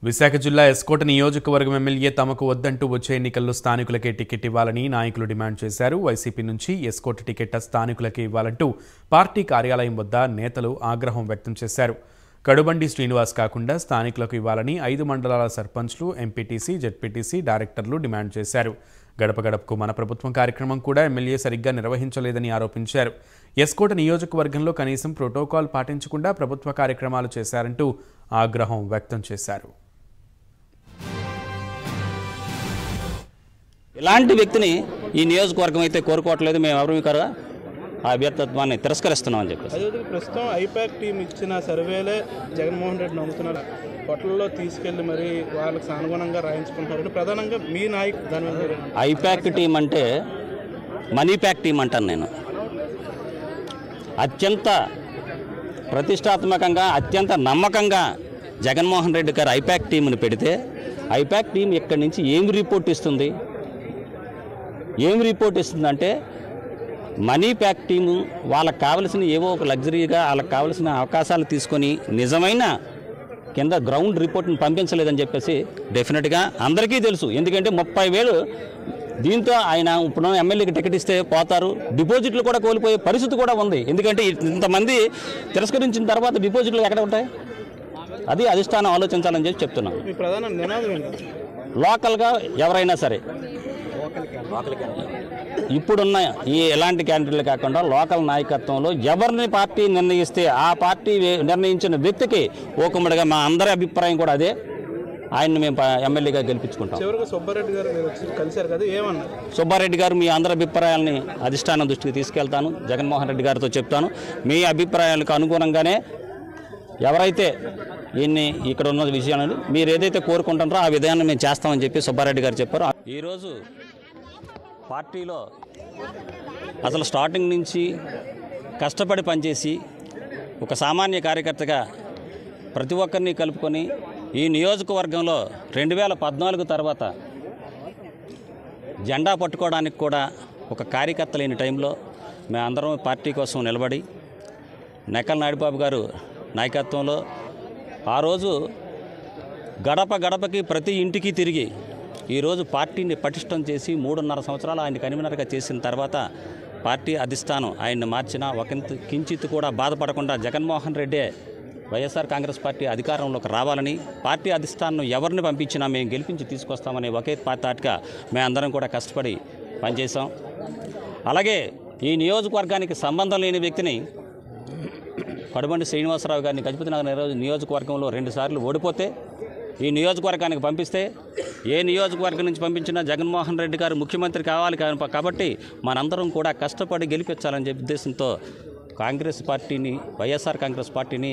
విశాఖ జిల్లా ఎస్కోట నియోజకవర్గం ఎమ్మెల్యే తమకు వద్దంటూ వచ్చే ఎన్నికల్లో స్థానికులకే టికెట్ ఇవ్వాలని నాయకులు డిమాండ్ చేశారు. వైసీపీ నుంచి ఎస్కోట టికెట్ స్థానికులకే ఇవ్వాలంటూ పార్టీ కార్యాలయం వద్ద నేతలు ఆగ్రహం వ్యక్తం చేశారు. కడుబండి శ్రీనివాస్ కాకుండా స్థానికులకు ఇవ్వాలని 5 మండలాల సర్పంచ్లు, ఎంపీటీసీ, జెడ్పీటీసీ డైరెక్టర్లు డిమాండ్ చేశారు. గడప గడపకు మన ప్రభుత్వం కార్యక్రమం కూడా ఎమ్మెల్యే సరిగ్గా నిర్వహించలేదని ఆరోపించారు. ఎస్కోట నియోజకవర్గంలో కనీసం ప్రోటోకాల్ పాటించకుండా ప్రభుత్వ కార్యక్రమాలు చేశారంటూ ఆగ్రహం వ్యక్తం చేశారు. ఇలాంటి వ్యక్తిని ఈ నియోజకవర్గం అయితే కోరుకోవట్లేదు. మేము ఎవరు కాదు ఆ అభ్యర్థత్వాన్ని తిరస్కరిస్తున్నామని చెప్పేసి ప్రస్తుతం ఐపాక్ టీం ఇచ్చిన సర్వేలే జగన్మోహన్ రెడ్డి నమ్ముతున్నారు. హోటల్లో తీసుకెళ్లి మరి వాళ్ళకి అనుగుణంగా రాయించుకుంటున్నారు. ప్రధానంగా మీ నాయకుడు దాని మీద ఐపాక్ టీం అంటే మనీ ప్యాక్ టీం అంటాను నేను. అత్యంత ప్రతిష్టాత్మకంగా, అత్యంత నమ్మకంగా జగన్మోహన్ రెడ్డి గారు ఐపాక్ టీంని పెడితే ఐపాక్ టీం ఇక్కడి నుంచి ఏం రిపోర్ట్ ఇస్తుంది? అంటే మనీ ప్యాక్ టీము వాళ్ళకి కావలసిన ఏవో ఒక లగ్జరీగా వాళ్ళకి కావలసిన అవకాశాలు తీసుకొని నిజమైన కింద గ్రౌండ్ రిపోర్ట్ని పంపించలేదని చెప్పేసి డెఫినెట్గా అందరికీ తెలుసు. ఎందుకంటే 30,000 దీంతో ఆయన ఇప్పుడు ఎమ్మెల్యేకి టికెట్ ఇస్తే పోతారు, డిపాజిట్లు కూడా కోల్పోయే పరిస్థితి కూడా ఉంది. ఎందుకంటే ఇంతమంది తిరస్కరించిన తర్వాత డిపాజిట్లు ఎక్కడ ఉంటాయి? అది అధిష్టానం ఆలోచించాలని చెప్పి చెప్తున్నాను. లోకల్గా ఎవరైనా సరే ఇప్పుడున్న ఈ ఎలాంటి క్యాండిడేట్లు కాకుండా లోకల్ నాయకత్వంలో ఎవరిని పార్టీ నిర్ణయిస్తే ఆ పార్టీ నిర్ణయించిన వ్యక్తికి ఓకుమ్మడిగా మా అందరి అభిప్రాయం కూడా అదే. ఆయన్ని మేము ఎమ్మెల్యేగా గెలిపించుకుంటాం. సుబ్బారెడ్డి గారు మీ అందరి అభిప్రాయాలని అధిష్టానం దృష్టికి తీసుకెళ్తాను, జగన్మోహన్ రెడ్డి గారితో చెప్తాను. మీ అభిప్రాయాలకు అనుగుణంగానే ఎవరైతే ఇక్కడ ఉన్న విషయాలను మీరు ఏదైతే కోరుకుంటారో ఆ విధానం మేము చేస్తామని చెప్పి సుబ్బారెడ్డి గారు చెప్పారు. ఈరోజు పార్టీలో అసలు స్టార్టింగ్ నుంచి కష్టపడి పనిచేసి ఒక సామాన్య కార్యకర్తగా ప్రతి ఒక్కరిని కలుపుకొని ఈ నియోజకవర్గంలో 2014 తర్వాత జెండా పట్టుకోవడానికి కూడా ఒక కార్యకర్త లేని టైంలో మేమందరం పార్టీ కోసం నిలబడి నెక్కల నాయుడుబాబు గారు నాయకత్వంలో ఆ రోజు గడప గడపకి ప్రతి ఇంటికి తిరిగి ఈరోజు పార్టీని పటిష్టం చేసి 3.5 సంవత్సరాలు ఆయన కన్వీనర్గా చేసిన తర్వాత పార్టీ అధిష్టానం ఆయన్ని మార్చినా కించిత్ కూడా బాధపడకుండా జగన్మోహన్ రెడ్డే వైఎస్ఆర్ కాంగ్రెస్ పార్టీ అధికారంలోకి రావాలని, పార్టీ అధిష్టానం ఎవరిని పంపించినా మేము గెలిపించి తీసుకొస్తామని ఒకే తాటిగా మేమందరం కూడా కష్టపడి పనిచేసాం. అలాగే ఈ నియోజకవర్గానికి సంబంధం లేని వ్యక్తిని కడుబండి శ్రీనివాసరావు గారిని గజపతి నగర్ నియోజకవర్గంలో 2 సార్లు ఓడిపోతే ఈ నియోజకవర్గానికి పంపిస్తే ఏ నియోజకవర్గం నుంచి పంపించినా జగన్మోహన్ రెడ్డి గారు ముఖ్యమంత్రి కావాలి కాబట్టి మనందరం కూడా కష్టపడి గెలిపించాలని చెప్పే ఉద్దేశంతో వైఎస్ఆర్ కాంగ్రెస్ పార్టీని